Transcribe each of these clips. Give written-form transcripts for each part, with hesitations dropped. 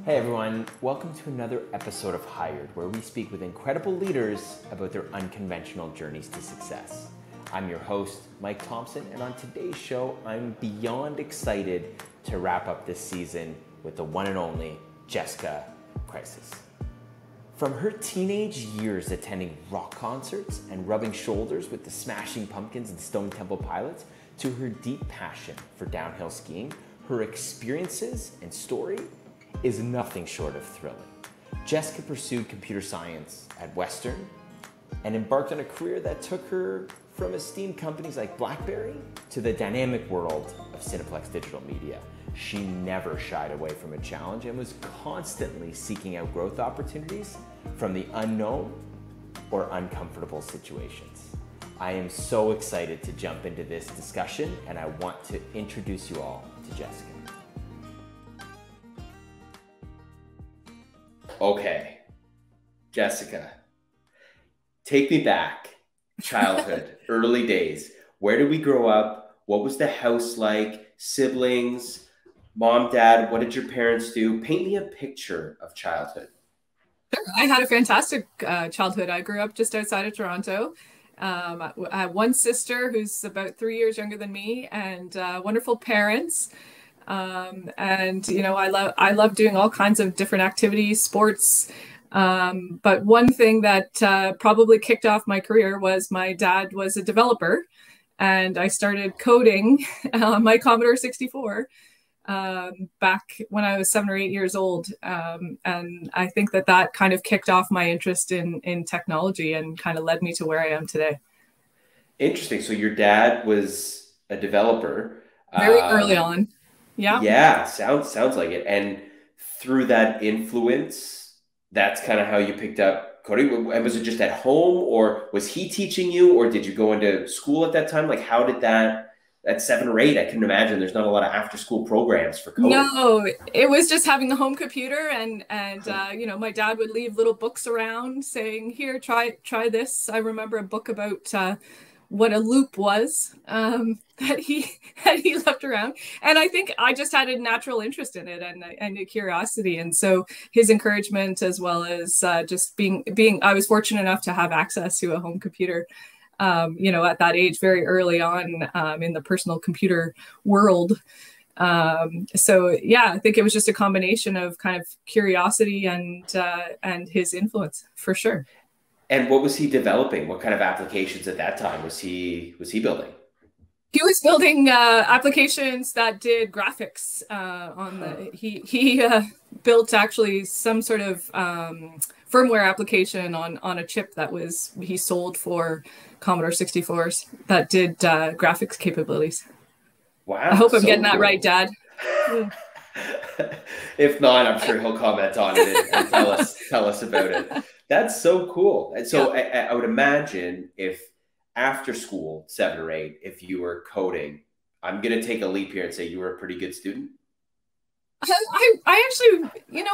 Hey everyone, welcome to another episode of Hired, where we speak with incredible leaders about their unconventional journeys to success. I'm your host, Mike Thompson, and on today's show, I'm beyond excited to wrap up this season with the one and only Jessica Creces. From her teenage years attending rock concerts and rubbing shoulders with the Smashing Pumpkins and Stone Temple Pilots, to her deep passion for downhill skiing, her experiences and story is nothing short of thrilling. Jessica pursued computer science at Western and embarked on a career that took her from esteemed companies like BlackBerry to the dynamic world of Cineplex Digital Media. She never shied away from a challenge and was constantly seeking out growth opportunities from the unknown or uncomfortable situations. I am so excited to jump into this discussion, and I want to introduce you all to Jessica. Okay, Jessica, take me back. Childhood, early days. Where did we grow up? What was the house like? Siblings, mom, dad, what did your parents do? Paint me a picture of childhood. Sure. I had a fantastic childhood. I grew up just outside of Toronto. I have one sister who's about 3 years younger than me, and wonderful parents. And you know, I love doing all kinds of different activities, sports. But one thing that probably kicked off my career was my dad was a developer, and I started coding on my Commodore 64 back when I was 7 or 8 years old. And I think that kind of kicked off my interest in technology and kind of led me to where I am today. Interesting. So your dad was a developer. Very early on. Yeah. Yeah, sounds like it. And through that influence, that's kind of how you picked up coding. And was it just at home, or was he teaching you, or did you go into school at that time? Like, how did that at 7 or 8? I can imagine there's not a lot of after school programs for coding. No, it was just having the home computer, and you know, my dad would leave little books around saying, "Here, try this." I remember a book about what a loop was, that he left around, and I think I just had a natural interest in it and a curiosity, and so his encouragement, as well as just being I was fortunate enough to have access to a home computer, you know, at that age, very early on, in the personal computer world. So yeah, I think it was just a combination of kind of curiosity and his influence, for sure. And what was he developing? What kind of applications at that time was he building? He was building applications that did graphics on the. He built actually some sort of firmware application on a chip that he sold for Commodore 64s that did graphics capabilities. Wow! I hope I'm getting that right, Dad. If not, I'm sure he'll comment on it and tell us about it. That's so cool. And so yeah. I would imagine if after school, 7 or 8, if you were coding, I'm going to take a leap here and say you were a pretty good student. I actually, you know,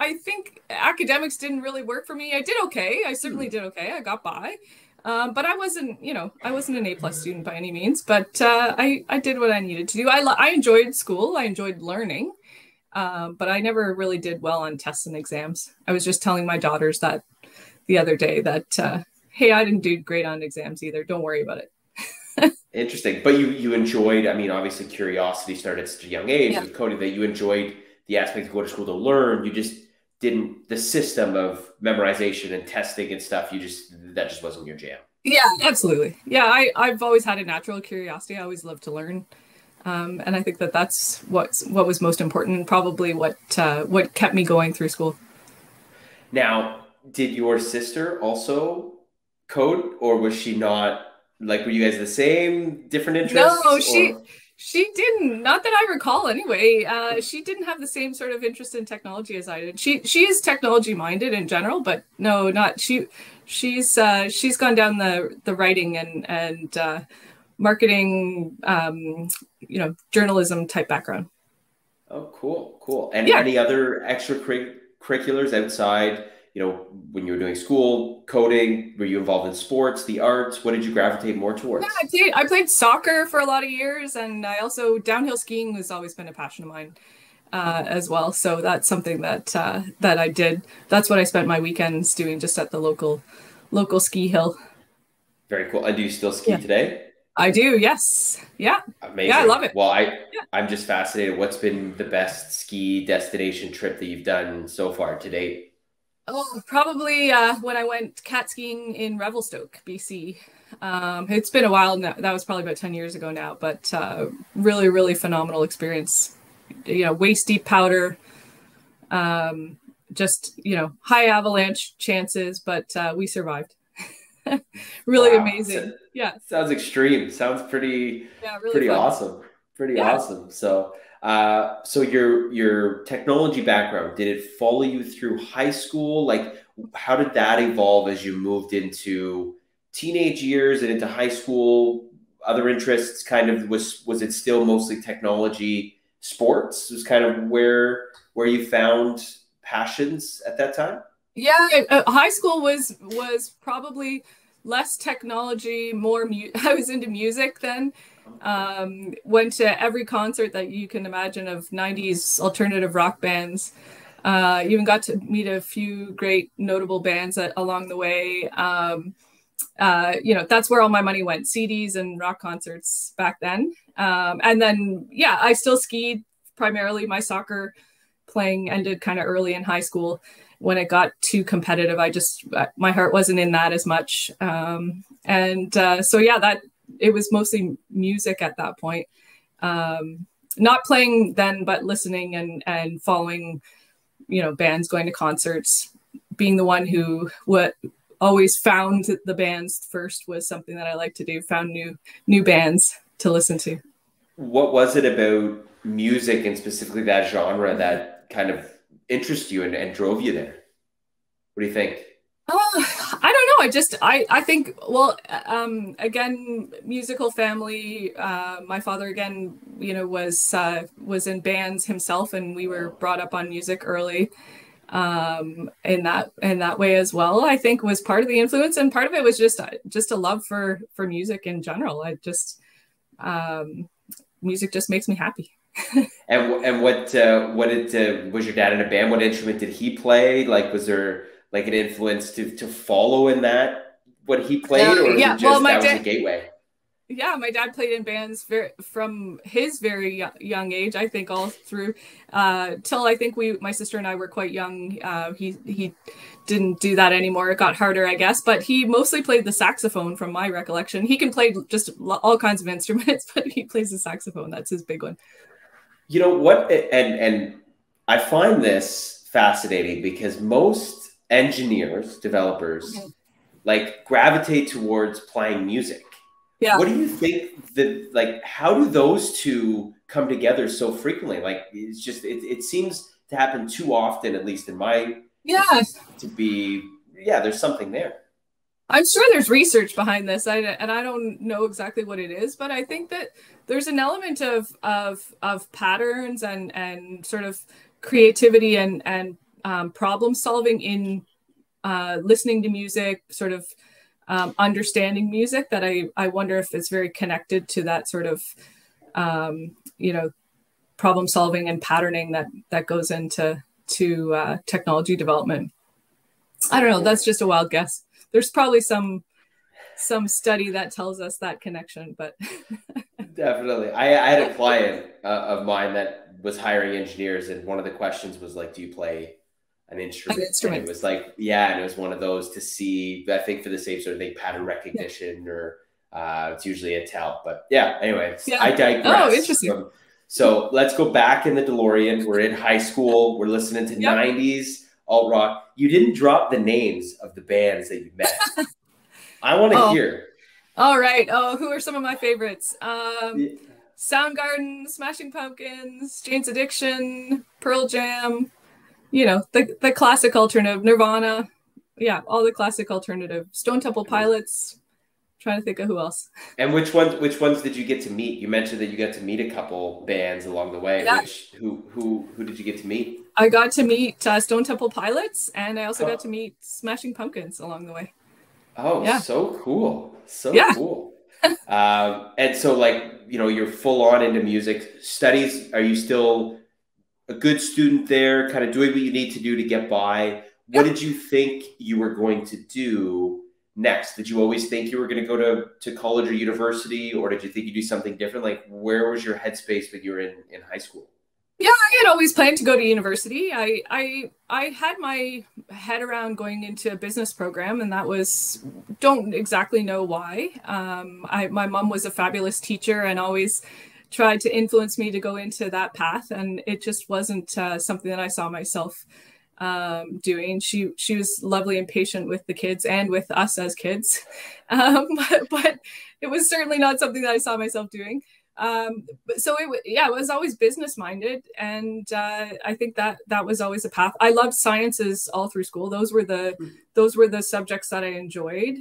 I think academics didn't really work for me. I did okay. I certainly did okay. I got by. But I wasn't, you know, I wasn't an A+ student by any means, but I did what I needed to do. I enjoyed school. I enjoyed learning. But I never really did well on tests and exams. I was just telling my daughters that the other day that, hey, I didn't do great on exams either. Don't worry about it. Interesting. But you enjoyed, I mean, obviously curiosity started at such a young age with coding, that you enjoyed the aspect of go to school to learn. You just didn't, the system of memorization and testing and stuff, that just wasn't your jam. Yeah, absolutely. Yeah, I've always had a natural curiosity. I always loved to learn. And I think that's what was most important, probably what kept me going through school. Now, did your sister also code, or was she not? Like, were you guys the same, different interests? No, she didn't. Not that I recall, anyway. She didn't have the same sort of interest in technology as I did. She is technology minded in general, but no, not she. She's gone down the writing and marketing, you know, journalism type background. Oh, cool. And any other extracurriculars outside, you know, when you were doing school, coding? Were you involved in sports, the arts? What did you gravitate more towards? Yeah, I played soccer for a lot of years, and I also, downhill skiing has always been a passion of mine. as well. So that's something that that I did. That's what I spent my weekends doing, just at the local ski hill. Very cool. And do you still ski Yeah, today? I do. Yes. Yeah. Yeah, I Amazing. love it. Well, Yeah. I'm just fascinated. What's been the best ski destination trip that you've done so far to date? Oh, probably when I went cat skiing in Revelstoke, BC. It's been a while now. That was probably about 10 years ago now, but really, really phenomenal experience. Waist deep powder, just, high avalanche chances, but we survived. Really Wow. amazing. Yeah. Sounds extreme. Sounds pretty Yeah, really pretty fun. awesome. Pretty Yeah. awesome. So so your technology background, did it follow you through high school? Like how did that evolve as you moved into teenage years and into high school? Other interests kind of was it still mostly technology, sports? Was kind of where you found passions at that time? Yeah, high school was probably less technology, more I was into music then. Went to every concert that you can imagine of 90s alternative rock bands. Even got to meet a few great notable bands along the way. That's where all my money went, CDs and rock concerts back then. And then, yeah, I still skied. Primarily my soccer playing ended kind of early in high school. When it got too competitive, my heart wasn't in that as much. So yeah, that it was mostly music at that point. Not playing then, but listening and following, bands, going to concerts, being the one who always found the bands first was something that I like to do. Found new bands to listen to. What was it about music and specifically that genre that kind of interested you and drove you there? What do you think? I don't know. I think, well, again, musical family. My father, again, was in bands himself, and we were brought up on music early. In that way as well, I think was part of the influence, and part of it was just a love for music in general. Music just makes me happy. And what did was your dad in a band? What instrument did he play? Like, was there like an influence to follow in that what he played, or is Yeah, it well, just that was a gateway? yeah, my dad played in bands from his very young age. I think all through till I think my sister and I were quite young. He didn't do that anymore. It got harder, I guess. But he mostly played the saxophone, from my recollection. He can play just all kinds of instruments, but he plays the saxophone. That's his big one. You know what? And I find this fascinating because most engineers, developers, like gravitate towards playing music. Yeah. What do you think that, like, how do those two come together so frequently? Like, it's just, it seems to happen too often, at least in my, Yeah. to be, yeah, there's something there. I'm sure there's research behind this, and I don't know exactly what it is, but I think that there's an element of patterns and sort of creativity and problem solving in listening to music, sort of understanding music, that I wonder if it's very connected to that sort of problem solving and patterning that goes into technology development. I don't know. That's just a wild guess. There's probably some study that tells us that connection, but Definitely. I had a client of mine that was hiring engineers, and one of the questions was like, "Do you play an instrument?" And it was like, yeah, and it was one of those to see. I think for the same sort of thing, pattern recognition, or it's usually a tell. But yeah, anyway, I digress. Oh, interesting. So let's go back in the DeLorean. We're in high school. We're listening to 90s alt rock. You didn't drop the names of the bands that you met. I want to hear. All right. Oh, who are some of my favorites? Soundgarden, Smashing Pumpkins, Jane's Addiction, Pearl Jam. The classic alternative, Nirvana. Yeah, all the classic alternative. Stone Temple Pilots. Trying to think of who else. And which ones did you get to meet? You mentioned that you got to meet a couple bands along the way. Yeah. Who did you get to meet? I got to meet Stone Temple Pilots, and I also got to meet Smashing Pumpkins along the way. Oh, yeah. So cool. So cool. And so, like, you're full on into music studies. Are you still a good student there, kind of doing what you need to do to get by. What did you think you were going to do next? Did you always think you were going to go to college or university, or did you think you'd do something different? Like, where was your headspace when you were in high school? Yeah, I had always planned to go to university. I had my head around going into a business program, and that was, don't exactly know why. My mom was a fabulous teacher and always tried to influence me to go into that path, and it just wasn't something that I saw myself doing. She was lovely and patient with the kids and with us as kids, but it was certainly not something that I saw myself doing. So it was always business minded, and I think that was always a path. I loved sciences all through school. Those were the subjects that I enjoyed.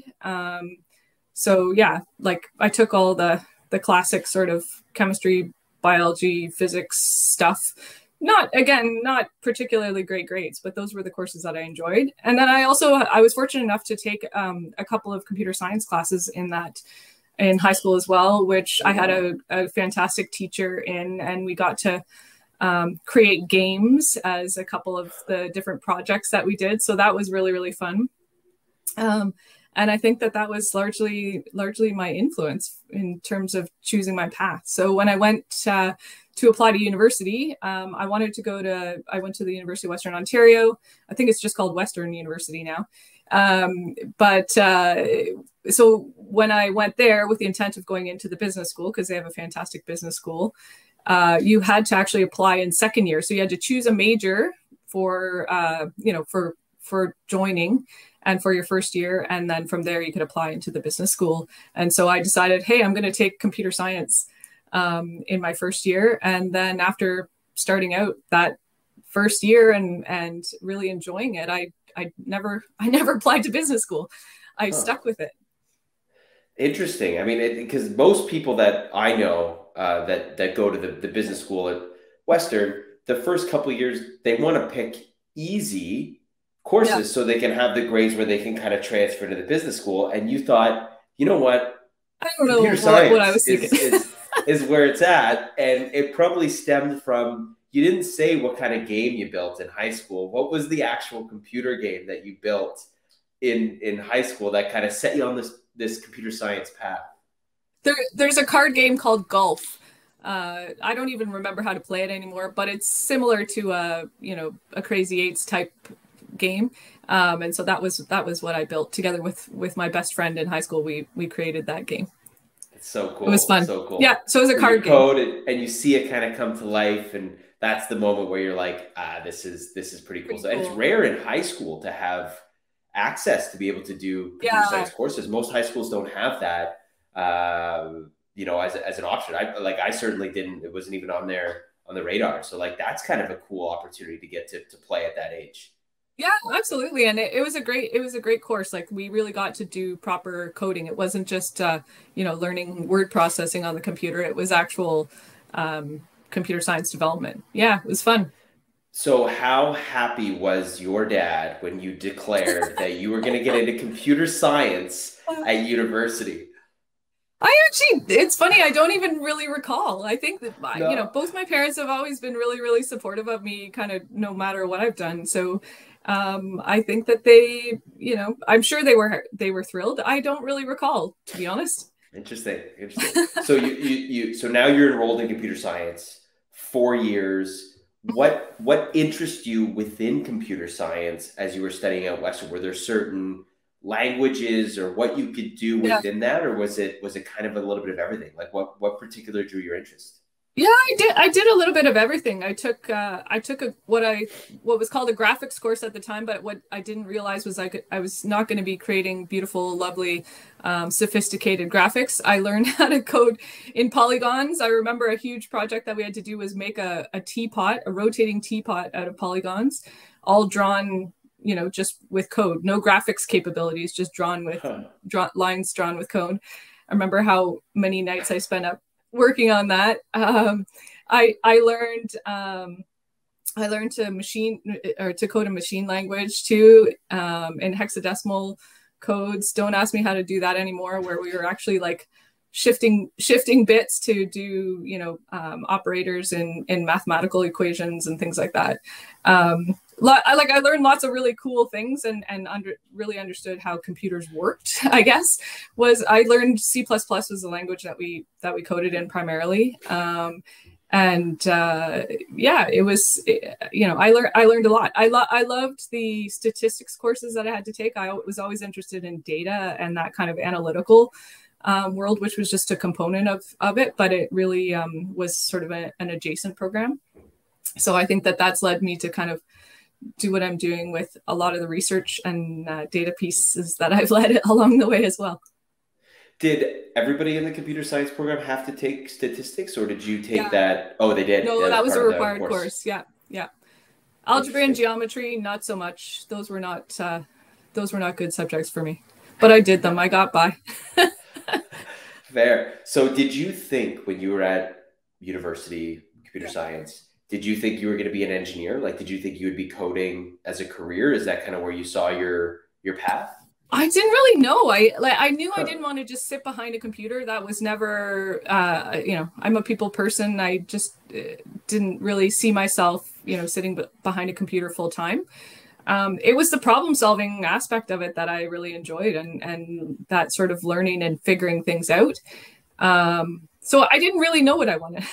So yeah, like I took all the classic sort of chemistry, biology, physics stuff. Not particularly great grades, but those were the courses that I enjoyed. And then I was fortunate enough to take a couple of computer science classes in high school as well, which I had a fantastic teacher in, and we got to create games as a couple of the different projects that we did. So that was really, really fun. And I think that was largely my influence in terms of choosing my path. So when I went to apply to university, I went to the University of Western Ontario. I think it's just called Western University now. So when I went there with the intent of going into the business school, because they have a fantastic business school, you had to actually apply in second year. So you had to choose a major for joining and for your first year. And then from there, you could apply into the business school. And so I decided, hey, I'm going to take computer science in my first year. And then after starting out that first year and really enjoying it, I never applied to business school. I stuck with it. Interesting. I mean, because most people that I know that go to the business school at Western, the first couple of years, they want to pick easy courses so they can have the grades where they can kind of transfer to the business school. And you thought, you know what? I don't know what I was thinking. is where it's at. And it probably stemmed from, you didn't say what kind of game you built in high school. What was the actual computer game that you built in high school that kind of set you on this computer science path? There's a card game called Golf. I don't even remember how to play it anymore, but it's similar to a Crazy Eights type game. And so that was what I built together with my best friend in high school. We created that game. It's so cool. It was fun. So cool. Yeah. So it was a card game. Code and you see it kind of come to life, and that's the moment where you're like, this is pretty cool. And it's rare in high school to have access to be able to do computer science courses. Most high schools don't have that, as an option. I certainly didn't. It wasn't even on the radar. So like, that's kind of a cool opportunity to get to play at that age. Yeah, absolutely. And it was a great course. Like, we really got to do proper coding. It wasn't just, learning word processing on the computer. It was actual computer science development. Yeah, it was fun. So how happy was your dad when you declared that you were going to get into computer science at university? It's funny, I don't even really recall. I think that, both my parents have always been really, really supportive of me, kind of no matter what I've done. So I think that they, I'm sure they were thrilled. I don't really recall, to be honest. Interesting. So so now you're enrolled in computer science, 4 years. What interests you within computer science as you were studying at Western? Were there certain languages or what you could do within that, or was it kind of a little bit of everything? Like what particular drew your interest? Yeah, I did a little bit of everything. I took what was called a graphics course at the time, but what I didn't realize was I was not going to be creating beautiful, lovely, sophisticated graphics. I learned how to code in polygons. I remember a huge project that we had to do was make a teapot, a rotating teapot out of polygons, all drawn, just with code, no graphics capabilities, just drawn with lines drawn with code. I remember how many nights I spent up working on that. I learned to code in machine language too, in hexadecimal codes. Don't ask me how to do that anymore, where we were actually like shifting bits to do, operators in mathematical equations and things like that. I learned lots of really cool things and really understood how computers worked. I guess I learned C++ was the language that we coded in primarily. It was, I learned a lot. I loved the statistics courses that I had to take. I was always interested in data and that kind of analytical world, which was just a component of it, but it really was sort of an adjacent program. So I think that's led me to kind of do what I'm doing with a lot of the research and data pieces that I've led along the way as well. Did everybody in the computer science program have to take statistics, or did you take that? Oh, they did. No, that was a required course. Yeah. Algebra and geometry, not so much. Those were not good subjects for me, but I did them. I got by. Fair. So did you think when you were at university, computer science, did you think you were going to be an engineer? Like, did you think you would be coding as a career? Is that kind of where you saw your path? I didn't really know. I knew I didn't want to just sit behind a computer. That was never, I'm a people person. I just didn't really see myself, sitting behind a computer full time. It was the problem solving aspect of it that I really enjoyed, and that sort of learning and figuring things out. So I didn't really know what I wanted,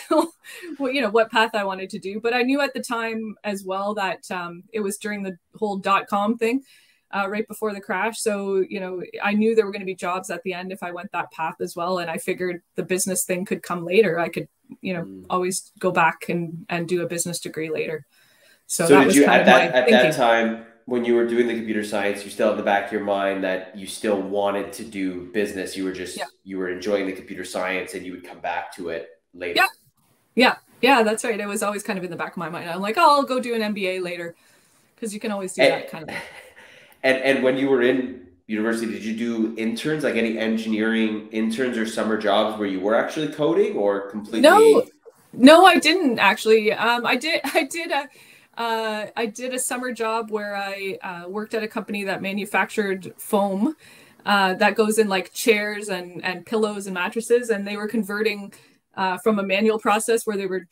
what path I wanted to do, but I knew at the time as well that it was during the whole .com thing, right before the crash. So, I knew there were going to be jobs at the end if I went that path as well. And I figured the business thing could come later. I could, always go back and do a business degree later. So that did was you kind at that time when you were doing the computer science, you still in the back of your mind that you still wanted to do business? You were just you were enjoying the computer science and you would come back to it later. Yeah, that's right. It was always kind of in the back of my mind. I'm like, oh, I'll go do an MBA later, because you can always do that kind of. And when you were in university, did you do interns, like any engineering interns or summer jobs where you were actually coding, or completely? No, I didn't actually. I did a summer job where I worked at a company that manufactured foam that goes in like chairs and pillows and mattresses, and they were converting from a manual process where they were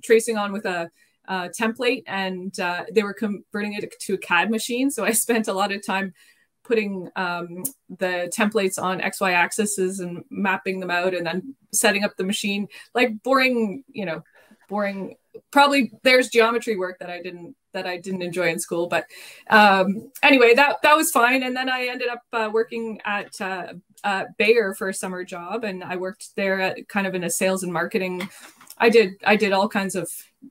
tracing on with a template, and they were converting it to a CAD machine. So I spent a lot of time putting the templates on XY axes and mapping them out, and then setting up the machine. Like boring. Probably there's geometry work that I didn't enjoy in school, but anyway, that was fine. And then I ended up working at Bayer for a summer job, and I worked there at kind of in a sales and marketing. I did all kinds of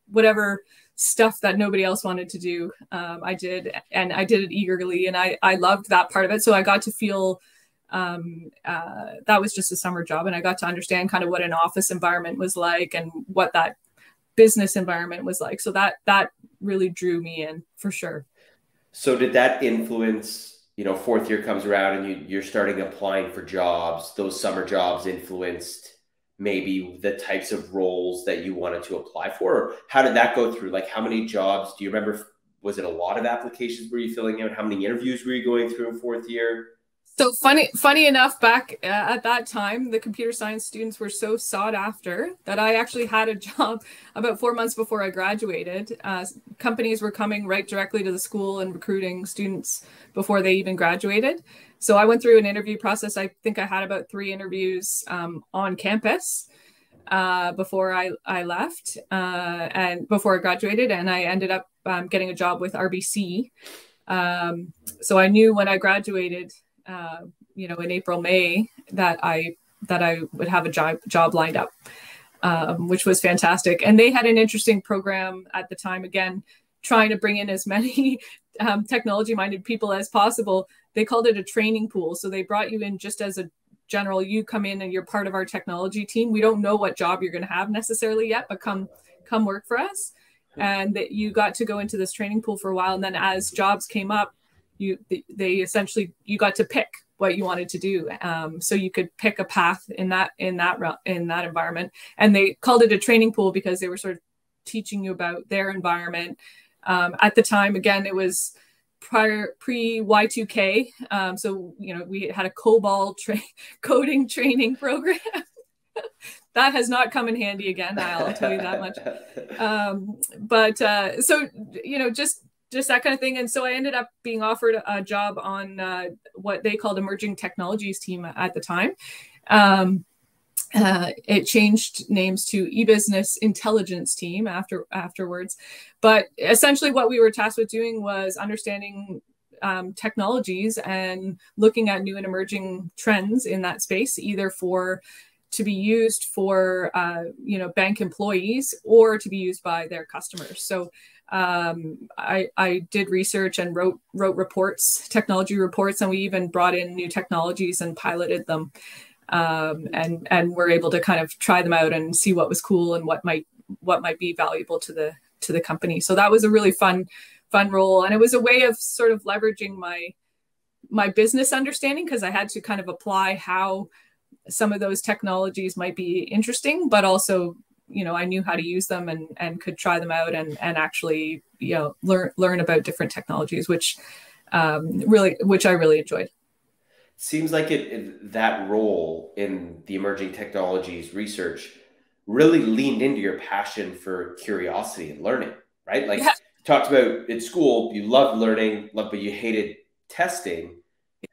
whatever stuff that nobody else wanted to do. I did, and I did it eagerly, and I loved that part of it. So I got to feel that was just a summer job, and I got to understand kind of what an office environment was like and what that business environment was like. So that really drew me in for sure. So did that influence, fourth year comes around and you're starting applying for jobs, those summer jobs influenced maybe the types of roles that you wanted to apply for? Or how did that go through? Like, how many jobs do you remember? Was it a lot of applications were you filling out? How many interviews were you going through in fourth year? So funny enough, back at that time, the computer science students were so sought after that I actually had a job about 4 months before I graduated. Companies were coming right directly to the school and recruiting students before they even graduated. So I went through an interview process. I think I had about 3 interviews on campus before I left and before I graduated, and I ended up getting a job with RBC. So I knew when I graduated, in April, May, that I would have a job lined up, which was fantastic. And they had an interesting program at the time, again, trying to bring in as many technology-minded people as possible. They called it a training pool. So they brought you in just as a general, you come in and you're part of our technology team. We don't know what job you're going to have necessarily yet, but come work for us. And that you got to go into this training pool for a while. And then as jobs came up, you got to pick what you wanted to do. So you could pick a path in that environment. And they called it a training pool because they were sort of teaching you about their environment. At the time, again, it was pre Y2K. So, we had a COBOL coding training program. That has not come in handy again. I'll tell you that much. So, just that kind of thing. And so I ended up being offered a job on what they called emerging technologies team at the time. It changed names to e-business intelligence team afterwards. But essentially what we were tasked with doing was understanding technologies and looking at new and emerging trends in that space, either to be used for bank employees or to be used by their customers. So I did research and wrote reports, technology reports, and we even brought in new technologies and piloted them, and were able to kind of try them out and see what was cool and what might be valuable to the company. So that was a really fun role, and it was a way of sort of leveraging my business understanding, because I had to kind of apply how some of those technologies might be interesting, but also, I knew how to use them and could try them out and actually, learn about different technologies, which I really enjoyed. Seems like that role in the emerging technologies research really leaned into your passion for curiosity and learning, right? Like, you talked about in school, you loved learning, but you hated testing.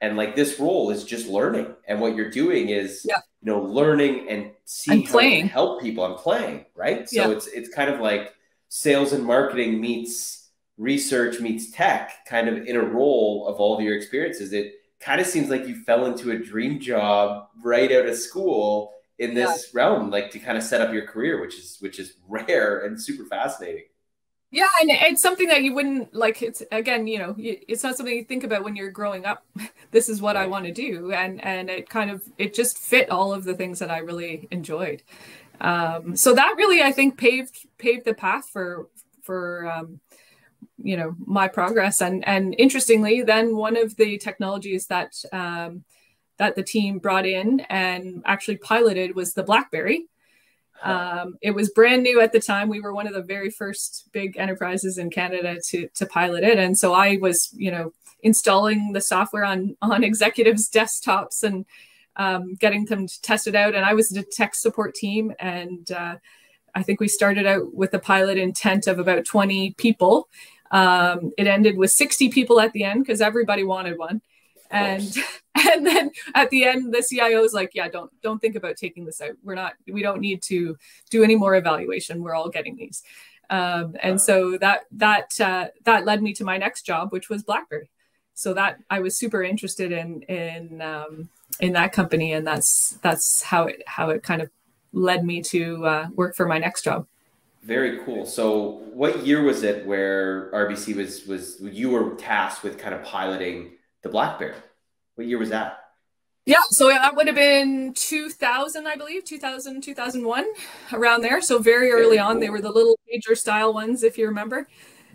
And like, this role is just learning. And what you're doing is, learning and seeing how it can help people and playing, right? So it's kind of like sales and marketing meets research meets tech, kind of in a role of all of your experiences. It kind of seems like you fell into a dream job right out of school in this realm, like to kind of set up your career, which is rare and super fascinating. Yeah, and it's something that you wouldn't like. It's again, it's not something you think about when you're growing up. This is what I want to do, and it just fit all of the things that I really enjoyed. So that really, I think, paved the path for my progress. And interestingly, then one of the technologies that the team brought in and actually piloted was the BlackBerry. It was brand new at the time. We were one of the very first big enterprises in Canada to pilot it. And so I was, installing the software on executives' desktops and getting them to test it out. And I was the tech support team. And I think we started out with a pilot intent of about 20 people. It ended with 60 people at the end because everybody wanted one. And then at the end, the CIO is like, yeah, don't think about taking this out. We don't need to do any more evaluation. We're all getting these. And so that led me to my next job, which was BlackBerry. So that I was super interested in that company. And that's how it kind of led me to work for my next job. Very cool. So what year was it where RBC was you were tasked with kind of piloting the BlackBerry? What year was that? Yeah, so that would have been 2000, I believe, 2000, 2001, around there. So very early on, they were the little pager style ones, if you remember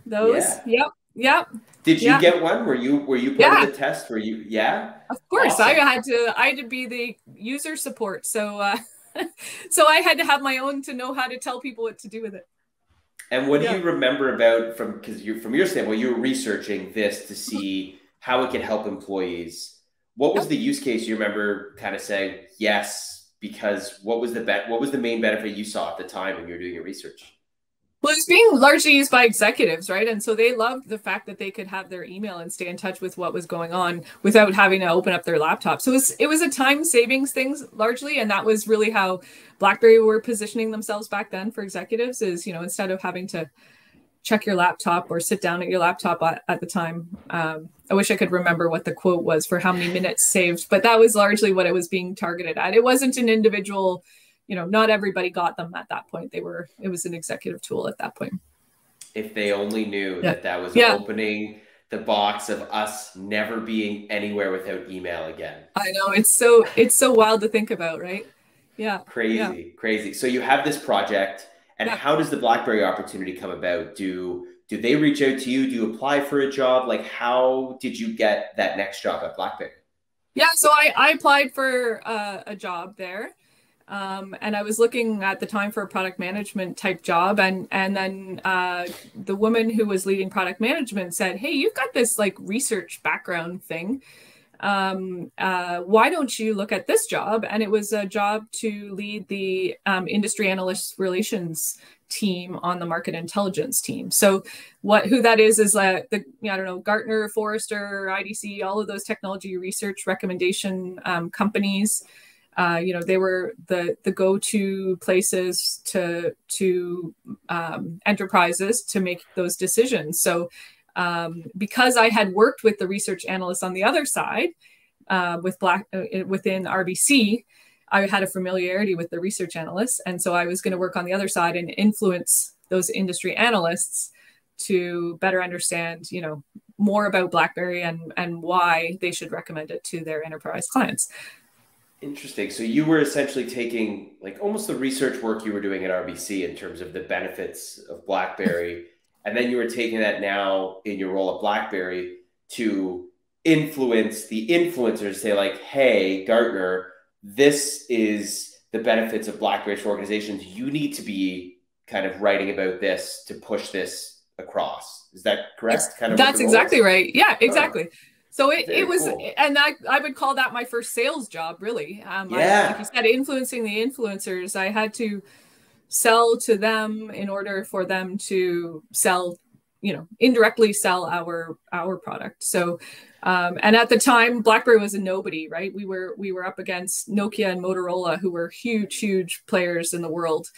those. Yeah. Yep. Did you get one? Were you part of the test? Were you? Yeah. Of course, awesome. I had to be the user support. So so I had to have my own to know how to tell people what to do with it. And what do you remember about from your standpoint, you were researching this to see how it could help employees. What was the use case you remember kind of saying yes, because what was the main benefit you saw at the time when you were doing your research? Well, it's being largely used by executives, right? And so they loved the fact that they could have their email and stay in touch with what was going on without having to open up their laptop. So it was a time savings thing largely. And that was really how BlackBerry were positioning themselves back then for executives is, instead of having to check your laptop or sit down at your laptop at the time. I wish I could remember what the quote was for how many minutes saved, but that was largely what it was being targeted at. It wasn't an individual, not everybody got them at that point. It was an executive tool at that point. If they only knew that was opening the box of us never being anywhere without email again. I know, it's so wild to think about, right? Yeah. Crazy. So you have this project. And how does the BlackBerry opportunity come about? Do they reach out to you? Do you apply for a job? Like, how did you get that next job at BlackBerry? Yeah, so I applied for a job there. And I was looking at the time for a product management type job, and then the woman who was leading product management said, "Hey, you've got this like research background thing. Why don't you look at this job?" And it was a job to lead the industry analyst relations team on the market intelligence team. So who that is the, I don't know, Gartner, Forrester, IDC, all of those technology research recommendation companies. They were the go-to places to enterprises to make those decisions. So because I had worked with the research analysts on the other side within RBC, I had a familiarity with the research analysts. And so I was going to work on the other side and influence those industry analysts to better understand, more about BlackBerry and why they should recommend it to their enterprise clients. Interesting. So you were essentially taking like almost the research work you were doing at RBC in terms of the benefits of BlackBerry, and then you were taking that now in your role at BlackBerry to influence the influencers, say like, hey, Gartner, this is the benefits of BlackBerry for organizations. You need to be kind of writing about this to push this across. Is that correct? That's exactly right. Yeah, exactly. Oh. So it was, cool. And I would call that my first sales job, really. Like you said, influencing the influencers. I had to sell to them in order for them to sell, indirectly sell our product. So, and at the time, BlackBerry was a nobody, right? We were up against Nokia and Motorola, who were huge players in the world.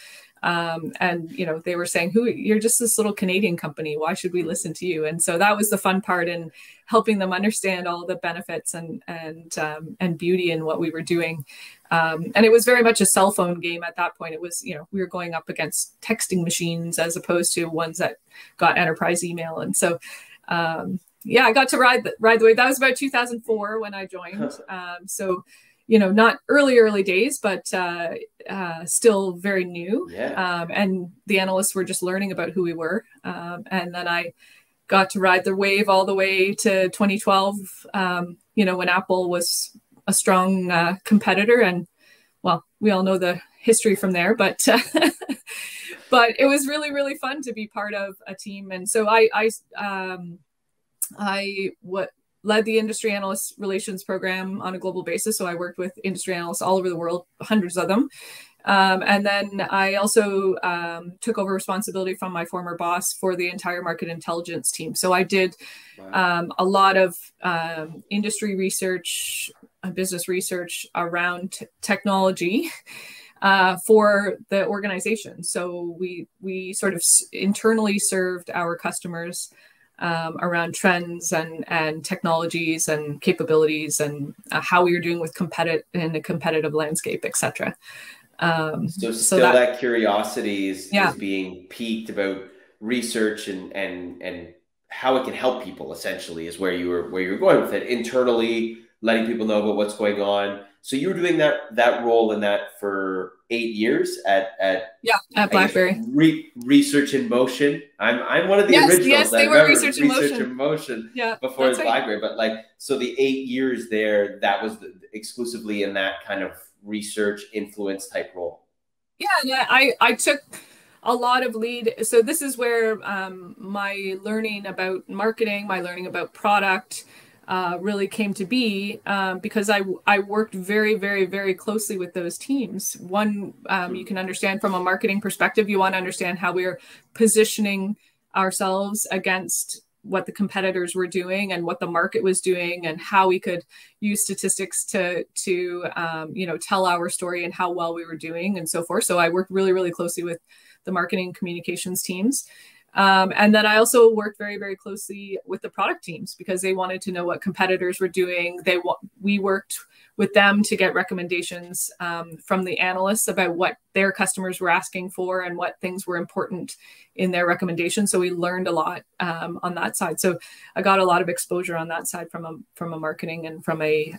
And they were saying, you're just this little Canadian company. Why should we listen to you? And so that was the fun part in helping them understand all the benefits and beauty in what we were doing. And it was very much a cell phone game at that point. It was, we were going up against texting machines as opposed to ones that got enterprise email. And so, I got to ride the wave. That was about 2004 when I joined. So, not early days, but still very new. Yeah. And the analysts were just learning about who we were. And then I got to ride the wave all the way to 2012, when Apple was a strong competitor. And, well, we all know the history from there. But but it was really fun to be part of a team. And so I led the industry analyst relations program on a global basis. So I worked with industry analysts all over the world, hundreds of them. And then I also took over responsibility from my former boss for the entire market intelligence team. So I did a lot of industry research, business research around technology for the organization. So we sort of internally served our customers around trends and technologies and capabilities and how we were doing with in a competitive landscape, et cetera. So that curiosity is being piqued about research and how it can help people, essentially, is where you were going with it, internally letting people know about what's going on. So you were doing that role in that for 8 years at BlackBerry. Research in Motion. I'm one of the originals. Yes, they were Research in Motion before the BlackBerry. But so the 8 years there, that was exclusively in that kind of research influence type role. Yeah. I took a lot of lead. So this is where my learning about marketing, my learning about product really came to be because I worked very closely with those teams. One, you can understand from a marketing perspective, you want to understand how we're positioning ourselves against what the competitors were doing and what the market was doing and how we could use statistics to tell our story and how well we were doing and so forth. So I worked really closely with the marketing communications teams. And then I also worked very closely with the product teams because they wanted to know what competitors were doing. We worked with them to get recommendations from the analysts about what their customers were asking for and what things were important in their recommendations. So we learned a lot on that side. So I got a lot of exposure on that side from a marketing and from a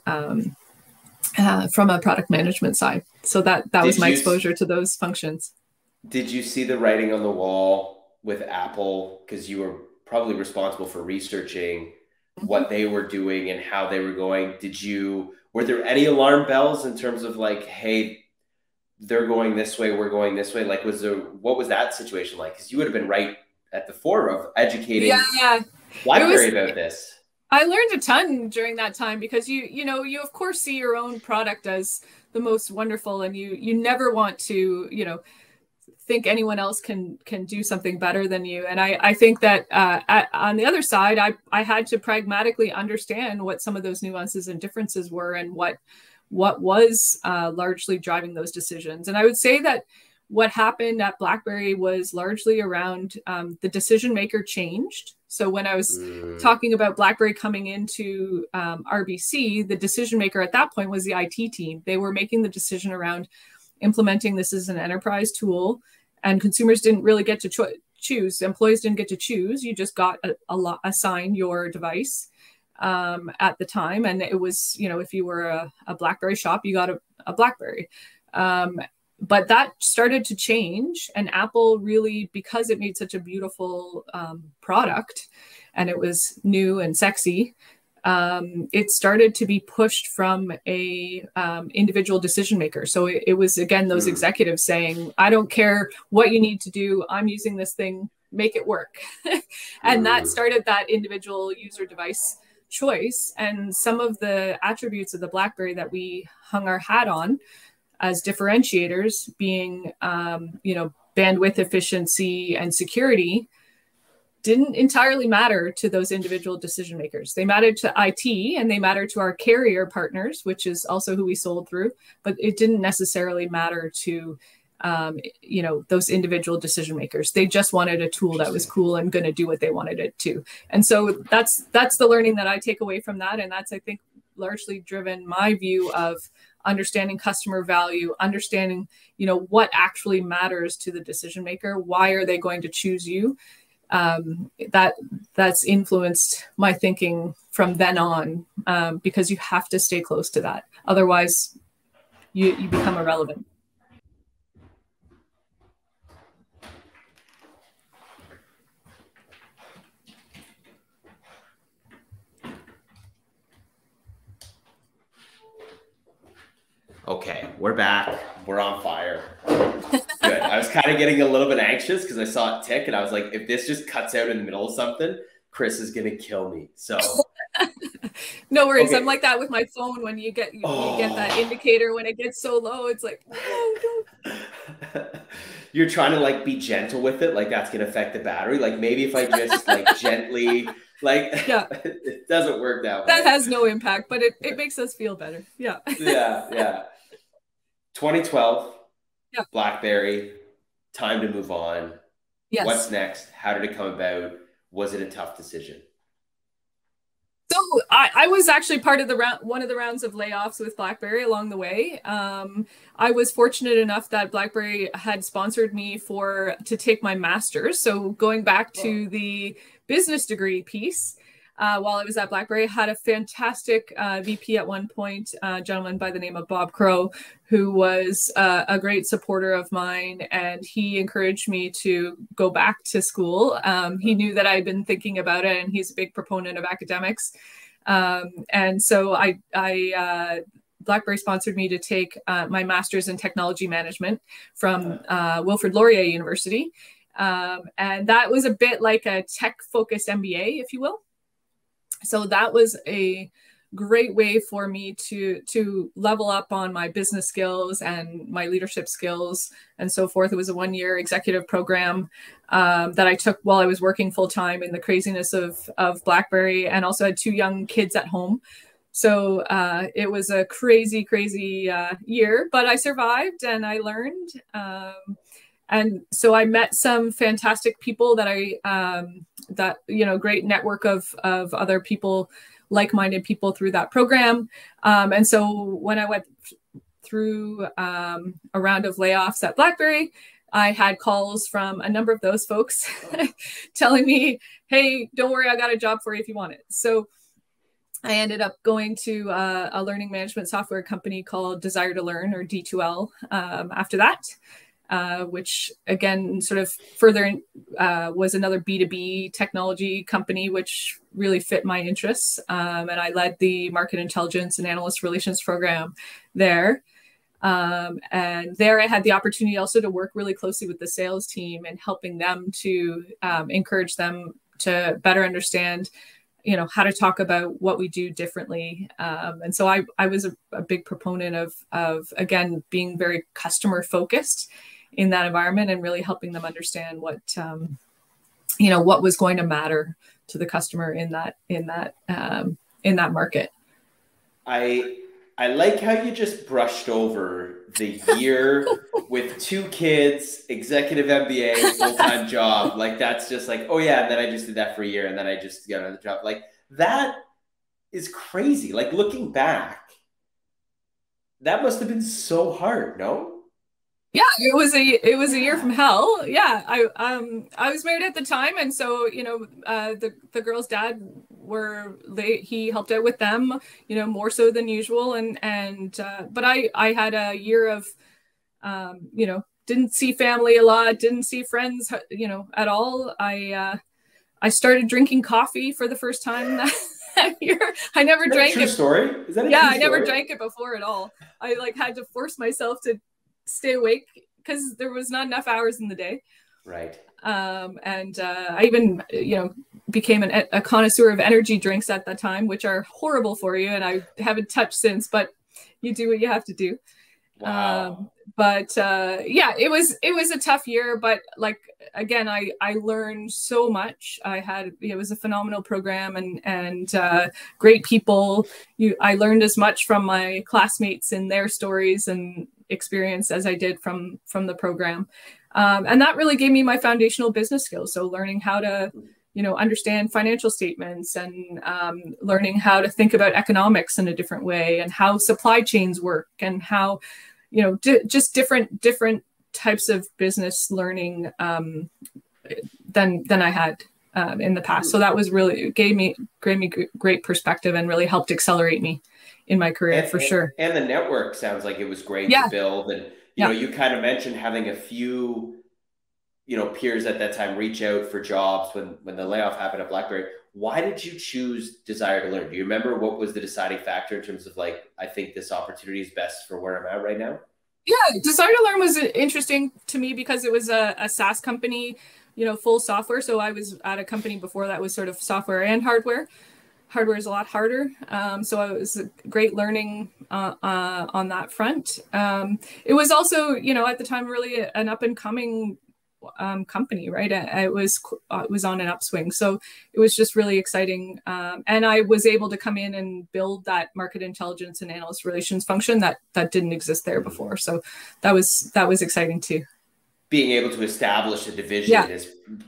product management side. So that was my exposure to those functions. Did you see the writing on the wall with Apple, because you were probably responsible for researching what they were doing and how they were going? Were there any alarm bells in terms of like, hey, they're going this way, we're going this way? Like, what was that situation like? Because you would have been right at the fore of educating BlackBerry about this. I learned a ton during that time because you of course see your own product as the most wonderful, and you never want to, think anyone else can do something better than you. And I think that on the other side, I had to pragmatically understand what some of those nuances and differences were, and what was largely driving those decisions. And I would say that what happened at BlackBerry was largely around the decision maker changed. So when I was talking about BlackBerry coming into RBC, the decision maker at that point was the IT team. They were making the decision around implementing this as an enterprise tool, and consumers didn't really get to choose. Employees didn't get to choose. You just got assigned your device at the time. And it was, if you were a BlackBerry shop, you got a BlackBerry. But that started to change, and Apple really, because it made such a beautiful product and it was new and sexy, it started to be pushed from a individual decision maker. So it was, again, those executives saying, I don't care what you need to do, I'm using this thing, make it work. And that started that individual user device choice. And some of the attributes of the BlackBerry that we hung our hat on as differentiators being, bandwidth efficiency and security didn't entirely matter to those individual decision makers. They mattered to IT, and they mattered to our carrier partners, which is also who we sold through, but it didn't necessarily matter to, those individual decision makers. They just wanted a tool that was cool and going to do what they wanted it to. And so that's the learning that I take away from that. And that's, I think, largely driven my view of understanding customer value, understanding, what actually matters to the decision maker. Why are they going to choose you? That's influenced my thinking from then on, because you have to stay close to that. Otherwise, you become irrelevant. Okay, we're back. We're on fire. Good. I was kind of getting a little bit anxious because I saw it tick, and I was like, if this just cuts out in the middle of something, Chris is going to kill me. So no worries. Okay. I'm like that with my phone. When you get that indicator, when it gets so low, it's like, oh, don't. You're trying to like be gentle with it. Like that's going to affect the battery. Like maybe if I just like gently, like, yeah. It doesn't work that way. That has no impact, but it makes us feel better. Yeah. Yeah. 2012, BlackBerry, time to move on. Yes. What's next? How did it come about? Was it a tough decision? So I was actually part of one of the rounds of layoffs with BlackBerry along the way. I was fortunate enough that BlackBerry had sponsored me to take my master's. So going back to the business degree piece, while I was at BlackBerry, I had a fantastic VP at one point, a gentleman by the name of Bob Crow, who was a great supporter of mine, and he encouraged me to go back to school. He knew that I had been thinking about it, and he's a big proponent of academics. And so BlackBerry sponsored me to take my master's in technology management from Wilfrid Laurier University. And that was a bit like a tech-focused MBA, if you will. So that was a great way for me to level up on my business skills and my leadership skills and so forth. It was a 1-year executive program that I took while I was working full time in the craziness of BlackBerry, and also had 2 young kids at home. So it was a crazy year, but I survived and I learned. And so I met some fantastic people that great network of other people, like-minded people through that program. And so when I went through a round of layoffs at BlackBerry, I had calls from a number of those folks telling me, hey, don't worry, I got a job for you if you want it. So I ended up going to a learning management software company called Desire to Learn, or D2L, after that. Which again, sort of further was another B2B technology company, which really fit my interests. And I led the market intelligence and analyst relations program there. And there I had the opportunity also to work really closely with the sales team and helping them to encourage them to better understand, how to talk about what we do differently. And so I was a big proponent of, again, being very customer focused in that environment and really helping them understand what was going to matter to the customer in that market. I like how you just brushed over the year with 2 kids, executive MBA, full-time job. Like, that's just like, oh yeah, and then I just did that for a year, and then I just got another job. Like, that is crazy. Like, looking back, that must have been so hard, no? Yeah, it was a year from hell. Yeah, I was married at the time, and so the girl's dad he helped out with them, more so than usual, and but I had a year of didn't see family a lot, didn't see friends at all. I started drinking coffee for the first time that year. I never drank it. True story? Is that a true I story? never drank it before at all. I had to force myself to stay awake because there was not enough hours in the day. Right. And I even, became a connoisseur of energy drinks at that time, which are horrible for you. And I haven't touched since, but you do what you have to do. Wow. It was a tough year, but like, again, I learned so much. It was a phenomenal program and great people. I learned as much from my classmates and their stories and experience as I did from the program. And that really gave me my foundational business skills. So learning how to, understand financial statements and learning how to think about economics in a different way and how supply chains work and how, just different types of business learning than I had in the past. So that was really gave me great perspective and really helped accelerate me in my career for sure. And the network sounds like it was great to build. And, you kind of mentioned having a few, peers at that time reach out for jobs when the layoff happened at BlackBerry. Why did you choose Desire to Learn? Do you remember what was the deciding factor in terms of like, I think this opportunity is best for where I'm at right now? Yeah, Desire to Learn was interesting to me because it was a SaaS company, full software. So I was at a company before that was sort of software and hardware. Hardware is a lot harder. So it was a great learning on that front. It was also, at the time, really an up and coming company, right? It was on an upswing. So it was just really exciting. And I was able to come in and build that market intelligence and analyst relations function that didn't exist there before. So that was exciting too. Being able to establish a division is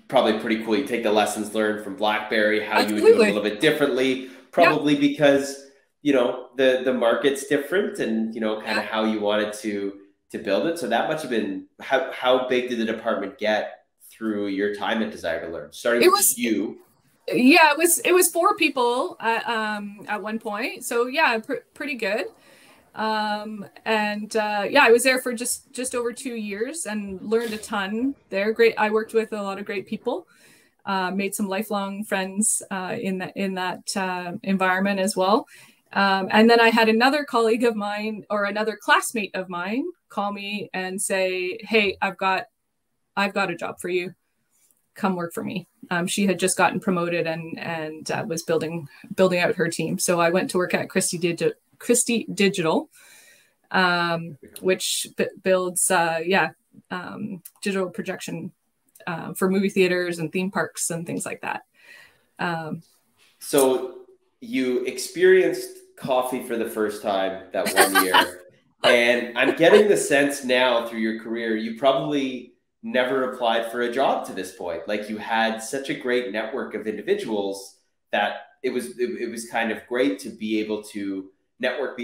probably pretty cool. You take the lessons learned from BlackBerry, how you would do it a little bit differently, probably because, the market's different and, kind of how you wanted to build it. So that must have been, how big did the department get through your time at Desire to Learn? Starting with you. Yeah, it was 4 people at one point. So yeah, pretty good. I was there for just over 2 years and learned a ton there. Great. I worked with a lot of great people, made some lifelong friends in that environment as well. And then I had another colleague of mine or another classmate of mine call me and say, "Hey, I've got a job for you. Come work for me." She had just gotten promoted and was building out her team. So I went to work at Christie Digital, which builds digital projection for movie theaters and theme parks and things like that. So you experienced coffee for the first time that one year. And I'm getting the sense now through your career, you probably never applied for a job to this point. Like, you had such a great network of individuals that it was kind of great to be able to network,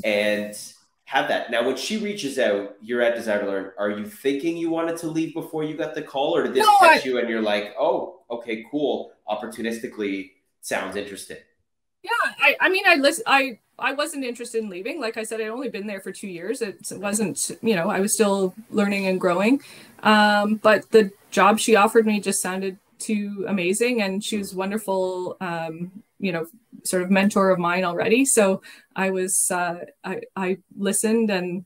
and have that. Now, when she reaches out, you're at Desire to Learn. Are you thinking you wanted to leave before you got the call, or did this catch you and you're like, oh, okay, cool. Opportunistically sounds interesting. Yeah, I wasn't interested in leaving. Like I said, I'd only been there for 2 years. It wasn't, I was still learning and growing. But the job she offered me just sounded too amazing, and she was wonderful, sort of mentor of mine already. So I was, I listened and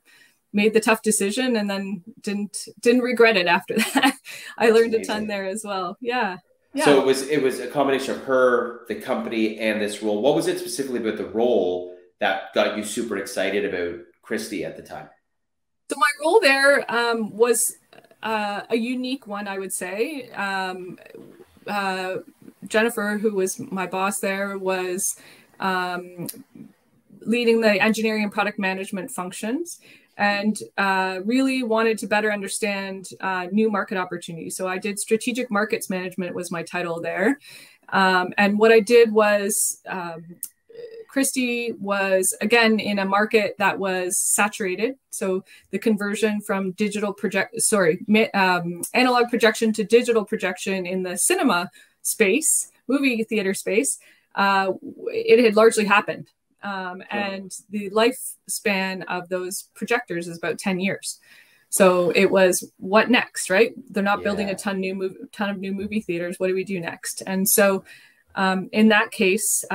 made the tough decision, and then didn't regret it after that. I learned a ton there as well. Yeah. Yeah. So it was a combination of her, the company, and this role. What was it specifically about the role that got you super excited about Christy at the time? So my role there was a unique one, I would say. Jennifer, who was my boss there, was leading the engineering and product management functions, and really wanted to better understand new market opportunities. So I did strategic markets management was my title there. And what I did was, Christy was, again, in a market that was saturated. So the conversion from analog projection to digital projection in the cinema space, movie theater space, it had largely happened. And the lifespan of those projectors is about 10 years. So it was, what next, right? They're not building a ton of new movie theaters. What do we do next? And so in that case,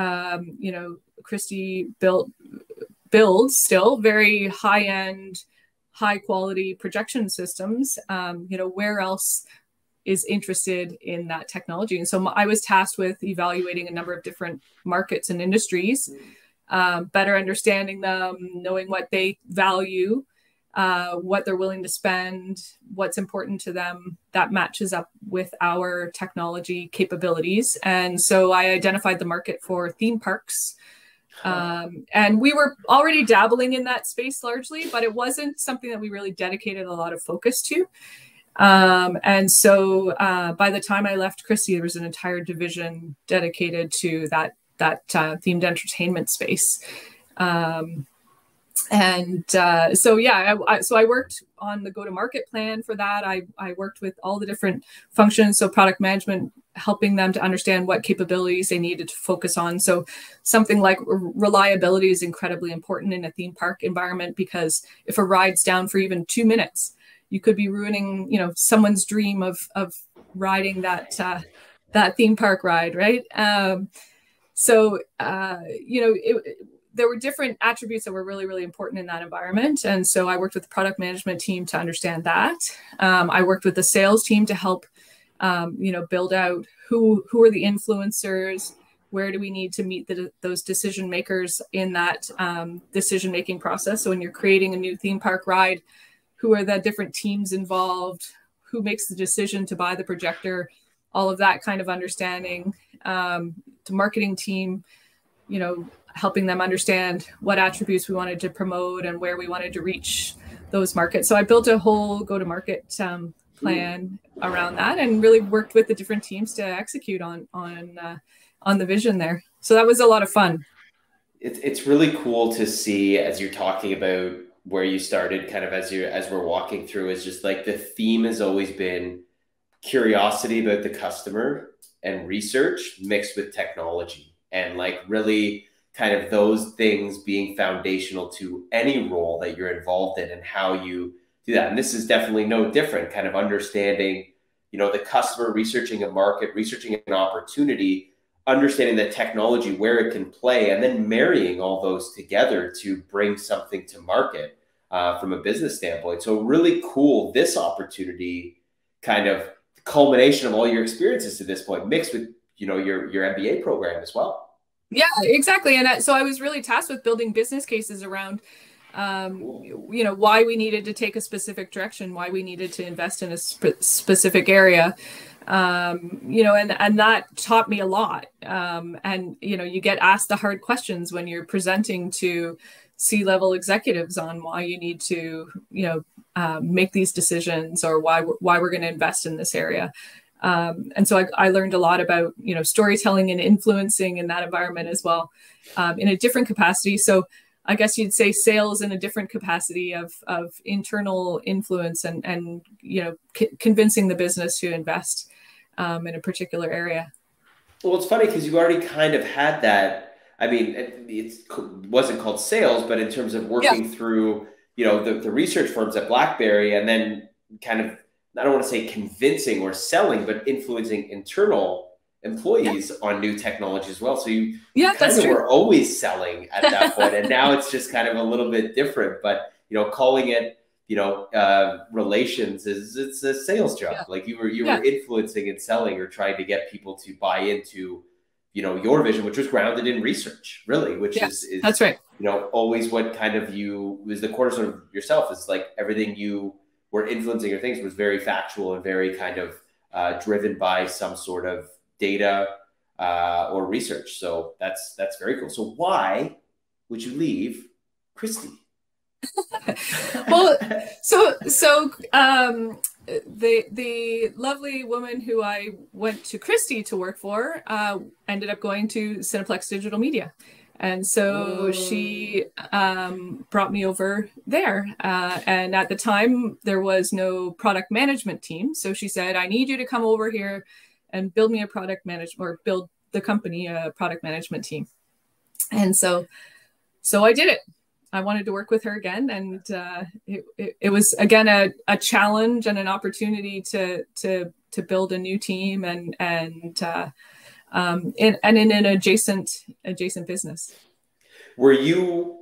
Christy builds still very high-end, high-quality projection systems. Where else is interested in that technology? And so I was tasked with evaluating a number of different markets and industries, better understanding them, knowing what they value, what they're willing to spend, what's important to them that matches up with our technology capabilities. And so I identified the market for theme parks. And we were already dabbling in that space largely, but it wasn't something that we really dedicated a lot of focus to. And so by the time I left Christy, there was an entire division dedicated to that themed entertainment space. So I worked on the go-to-market plan for that. I worked with all the different functions, so product management, helping them to understand what capabilities they needed to focus on. So something like reliability is incredibly important in a theme park environment, because if a ride's down for even 2 minutes, you could be ruining, someone's dream of riding that theme park ride, right? There were different attributes that were really, really important in that environment. And so I worked with the product management team to understand that. I worked with the sales team to help, build out who are the influencers, where do we need to meet those decision makers in that decision-making process. So when you're creating a new theme park ride, who are the different teams involved, who makes the decision to buy the projector, all of that kind of understanding. The marketing team, helping them understand what attributes we wanted to promote and where we wanted to reach those markets. So I built a whole go-to-market plan around that, and really worked with the different teams to execute on the vision there. So that was a lot of fun. It's really cool to see, as you're talking about where you started, kind of as we're walking through, is just like the theme has always been curiosity about the customer and research mixed with technology, and like really kind of those things being foundational to any role that you're involved in and how you do that. And this is definitely no different, kind of understanding, the customer, researching a market, researching an opportunity, understanding the technology, where it can play, and then marrying all those together to bring something to market from a business standpoint. So really cool, this opportunity, kind of culmination of all your experiences to this point, mixed with, your MBA program as well. Yeah, exactly. And so I was really tasked with building business cases around, why we needed to take a specific direction, why we needed to invest in a specific area, and that taught me a lot. And you get asked the hard questions when you're presenting to C-level executives on why you need to, make these decisions, or why we're going to invest in this area. And so I learned a lot about, storytelling and influencing in that environment as well, in a different capacity. So I guess you'd say sales in a different capacity of internal influence and convincing the business to invest in a particular area. Well, it's funny because you already kind of had that. I mean, it wasn't called sales, but in terms of working through, the research firms at BlackBerry, and then kind of, I don't want to say convincing or selling, but influencing internal employees on new technology as well. So you Yeah, kind that's of true. were always selling at that point, and now it's just kind of a little bit different. But calling it relations it's a sales job. Yeah. Like you were Yeah. influencing and selling or trying to get people to buy into your vision, which was grounded in research, really, which Yes, is that's right. always what kind of you was the cornerstone of yourself. Is like everything you were influencing your things was very factual and very kind of driven by some sort of data or research. So that's very cool. So why would you leave Christie? Well, so the lovely woman who I went to Christie to work for ended up going to Cineplex Digital Media. And so she brought me over there. And at the time, there was no product management team. So she said, I need you to come over here and build me a product management, or build the company a product management team. And so I did it. I wanted to work with her again. And it was, again, a challenge and an opportunity to build a new team and in an adjacent business. Were you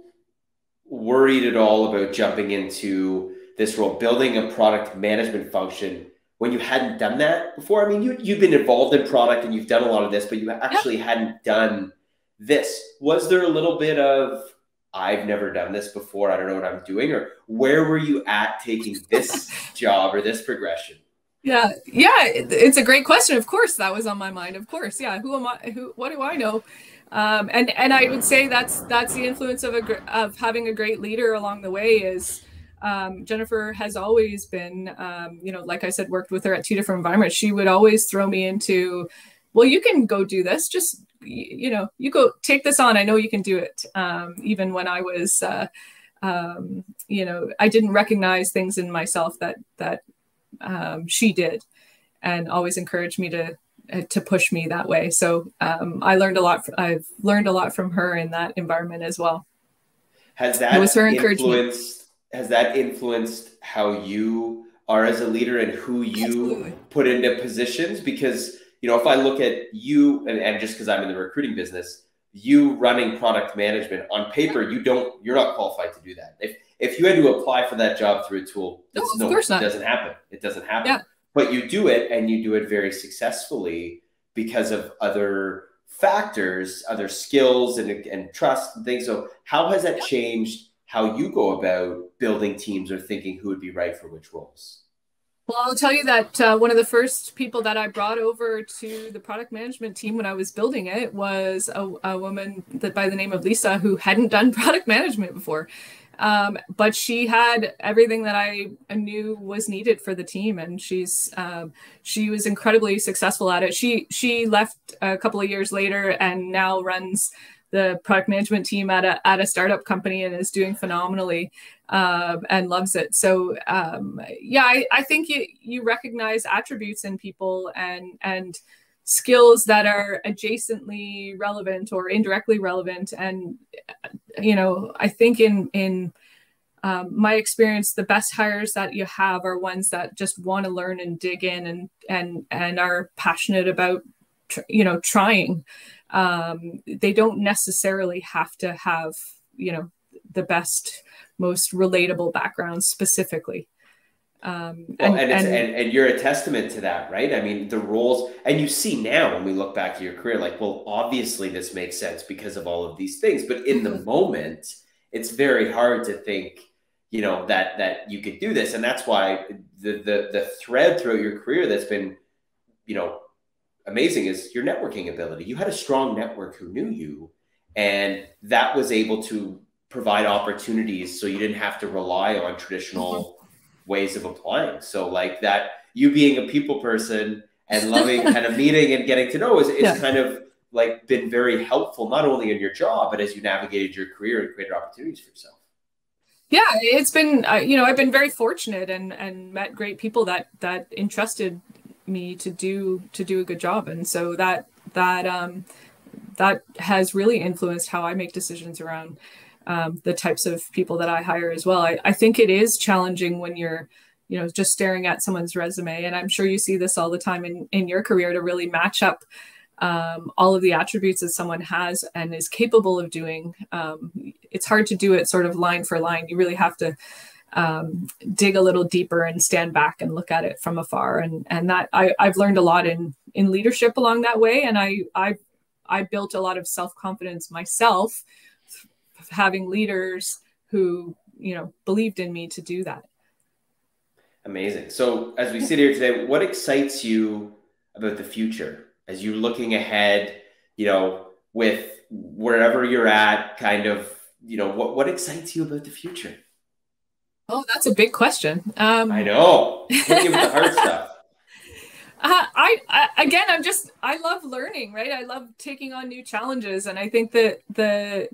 worried at all about jumping into this role, building a product management function, when you hadn't done that before? I mean, you've been involved in product and you've done a lot of this, but you actually hadn't done this. Was there a little bit of, I've never done this before, I don't know what I'm doing? Or where were you at taking this job or this progression? Yeah, it's a great question. Of course, that was on my mind. Of course, yeah. Who am I? What do I know? And I would say that's the influence of having a great leader along the way. Is Jennifer has always been, like I said, worked with her at 2 different environments. She would always throw me into, well, you can go do this. Just you go take this on. I know you can do it. Even when I was, I didn't recognize things in myself that she did, and always encouraged me to push me that way. So I learned a lot. I've learned a lot from her in that environment as well. Has that influenced how you are as a leader and who you Absolutely. put into positions? Because if I look at you, and just because I'm in the recruiting business, you running product management on paper, you're not qualified to do that. If you had to apply for that job through a tool, No, of course not. It doesn't happen. It doesn't happen. Yeah. But you do it, and you do it very successfully because of other factors, other skills, and trust and things. So how has that changed how you go about building teams or thinking who would be right for which roles? Well, I'll tell you that one of the first people that I brought over to the product management team when I was building it was a woman by the name of Lisa, who hadn't done product management before. But she had everything that I knew was needed for the team, and she was incredibly successful at it. She left a couple of years later and now runs the product management team at a startup company and is doing phenomenally, and loves it. So I think you recognize attributes in people and skills that are adjacently relevant or indirectly relevant. And I think in my experience, the best hires that you have are ones that just want to learn and dig in and are passionate about trying. They don't necessarily have to have the best, most relatable background specifically. And you're a testament to that, right? I mean, the roles, and you see now when we look back at your career, like, well, obviously this makes sense because of all of these things, but in the moment, it's very hard to think, that you could do this. And that's why the thread throughout your career that's been, amazing is your networking ability. You had a strong network who knew you, and that was able to provide opportunities so you didn't have to rely on traditional ways of applying. So like that, you being a people person and loving kind of meeting and getting to know is kind of like been very helpful, not only in your job, but as you navigated your career and created opportunities for yourself. Yeah, it's been, I've been very fortunate and met great people that entrusted me to do a good job. And so that has really influenced how I make decisions around the types of people that I hire as well. I think it is challenging when you're, just staring at someone's resume. And I'm sure you see this all the time in your career, to really match up all of the attributes that someone has and is capable of doing. It's hard to do it sort of line for line. You really have to dig a little deeper and stand back and look at it from afar. And that I've learned a lot in leadership along that way. And I built a lot of self-confidence myself, having leaders who, believed in me to do that. Amazing. So as we sit here today, what excites you about the future as you're looking ahead, with wherever you're at, kind of, what excites you about the future? Oh, that's a big question. I know. Hit you with the hard stuff. I love learning, right? I love taking on new challenges. And I think that the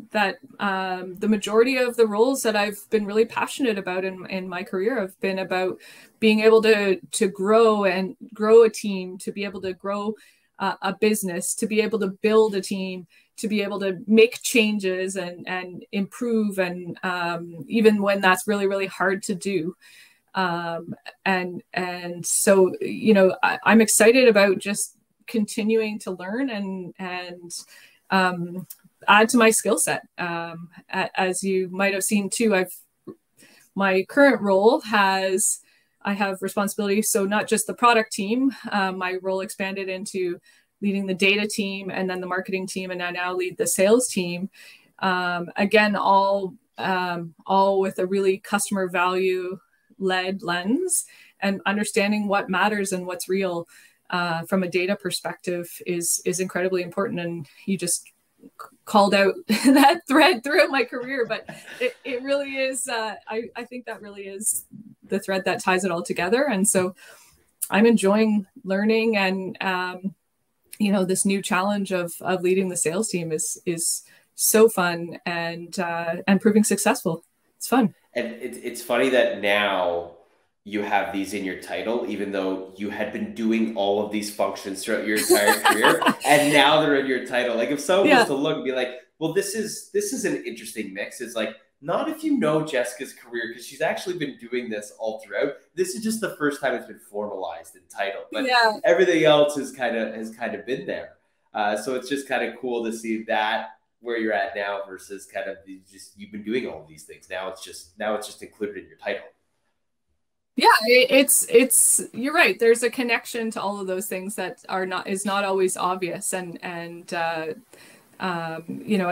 majority of the roles that I've been really passionate about in my career have been about being able to grow a team, to be able to grow a business, to be able to build a team, to be able to make changes and improve. And even when that's really, really hard to do. And so, I'm excited about just continuing to learn and add to my skill set. As you might have seen too, my current role I have responsibility. So not just the product team, my role expanded into leading the data team and then the marketing team. And I now lead the sales team. Again, all with a really customer value led lens, and understanding what matters and what's real from a data perspective is incredibly important. And you just called out that thread throughout my career, but it really is. I think that really is the thread that ties it all together. And so I'm enjoying learning, and this new challenge of leading the sales team is so fun and proving successful. It's fun. And it's funny that now you have these in your title, even though you had been doing all of these functions throughout your entire career, and now they're in your title. Like if someone was to look and be like, well, this is an interesting mix. It's like, not if you know Jessica's career, because she's actually been doing this all throughout. This is just the first time it's been formalized in title, but everything else has kind of been there. So it's just kind of cool to see that where you're at now versus kind of you've been doing all of these things. Now it's just included in your title. Yeah, it's you're right. There's a connection to all of those things that is not always obvious. And I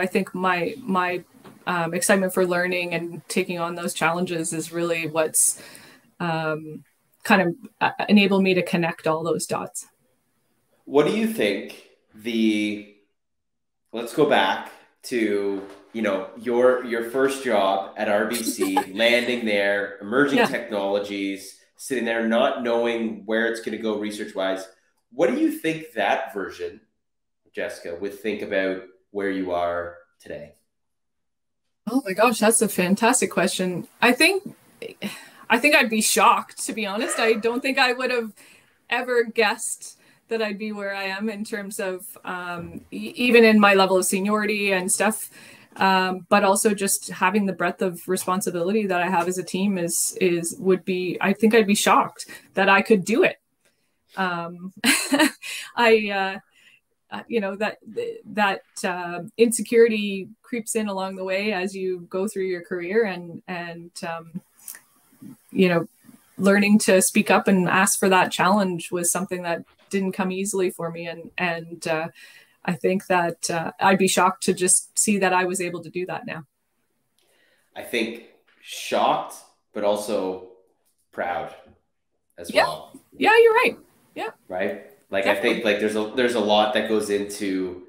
think my excitement for learning and taking on those challenges is really what's kind of enabled me to connect all those dots. What do you think let's go back to, your first job at RBC, landing there, emerging technologies, sitting there, not knowing where it's going to go research-wise. What do you think that version, Jessica, would think about where you are today? Oh my gosh, that's a fantastic question. I think I'd be shocked, to be honest. I don't think I would have ever guessed that I'd be where I am in terms of even in my level of seniority and stuff, but also just having the breadth of responsibility that I have as a team I think I'd be shocked that I could do it. Insecurity creeps in along the way as you go through your career, and learning to speak up and ask for that challenge was something that didn't come easily for me. And I think that I'd be shocked to just see that I was able to do that now. I think shocked, but also proud as well. Yeah, you're right. Yeah. Right. Like, Definitely. I think like there's a lot that goes into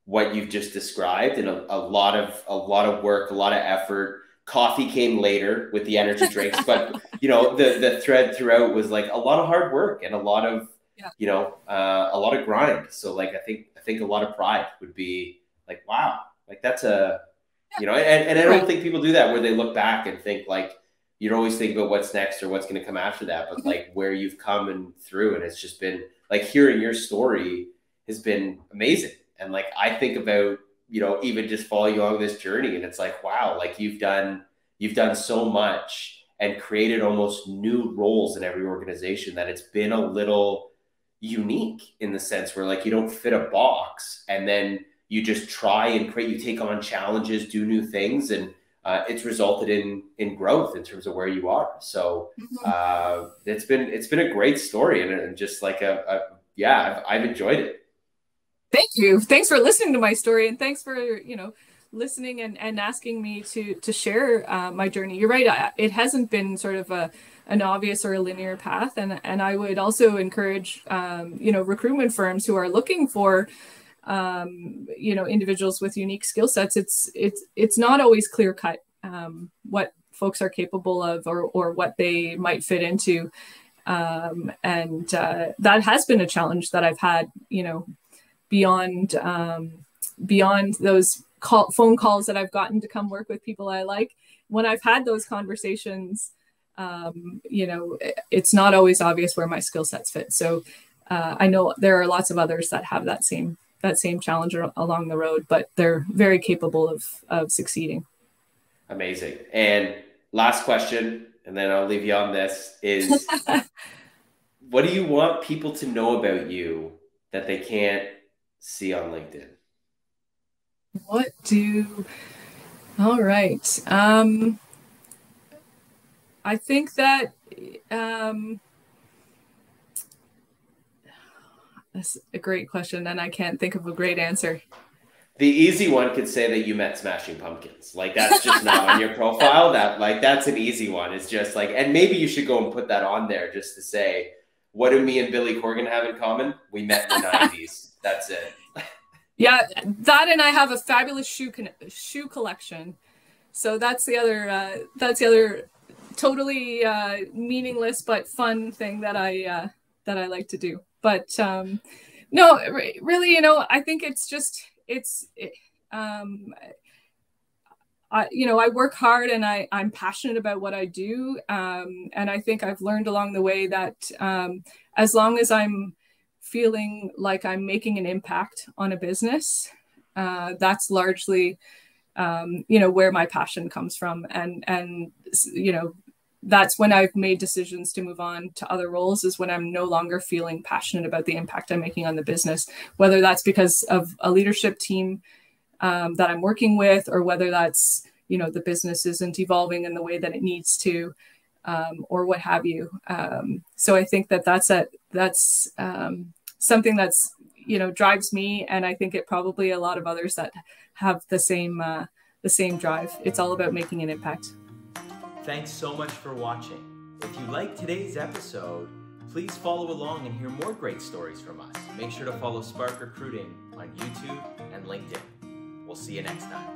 what you've just described, and a lot of work, a lot of effort. Coffee came later with the energy drinks, but the thread throughout was like a lot of hard work and a lot of a lot of grind. So like I think a lot of pride would be like, wow, like that's and I don't think people do that, where they look back and think like, you'd always think about what's next or what's going to come after that, but like where you've come and through, and it's just been like, hearing your story has been amazing. And like I think about even just following along this journey, and it's like, wow, like you've done so much and created almost new roles in every organization, that it's been a little unique in the sense where like you don't fit a box and then you just try and create, you take on challenges, do new things, and it's resulted in growth in terms of where you are. So it's been a great story and just like I've enjoyed it. Thank you. Thanks for listening to my story, and thanks for, listening and asking me to share my journey. You're right. It hasn't been sort of an obvious or a linear path. And I would also encourage, recruitment firms who are looking for, individuals with unique skill sets. It's not always clear cut what folks are capable of or what they might fit into. And that has been a challenge that I've had, beyond those phone calls that I've gotten to come work with people I like. When I've had those conversations, it's not always obvious where my skill sets fit. So I know there are lots of others that have that same challenge along the road, but they're very capable of succeeding. Amazing. And last question, and then I'll leave you on this, is what do you want people to know about you that they can't see on LinkedIn? All right. I think that that's a great question, and I can't think of a great answer. The easy one could say that you met Smashing Pumpkins. Like, that's just not on your profile. That's an easy one. It's just like, and maybe you should go and put that on there just to say, what do me and Billy Corgan have in common? We met in the 90s. That's it. Yeah, that, and I have a fabulous shoe collection. So that's the other totally meaningless but fun thing that I like to do. But no, really, I think it's just I work hard and I'm passionate about what I do. And I think I've learned along the way that as long as I'm feeling like I'm making an impact on a business, that's largely, where my passion comes from. And that's when I've made decisions to move on to other roles, is when I'm no longer feeling passionate about the impact I'm making on the business, whether that's because of a leadership team that I'm working with, or whether that's, the business isn't evolving in the way that it needs to, or what have you. So I think that's something that's, drives me. And I think it probably a lot of others that have the same drive. It's all about making an impact. Thanks so much for watching. If you liked today's episode, please follow along and hear more great stories from us. Make sure to follow Spark Recruiting on YouTube and LinkedIn. We'll see you next time.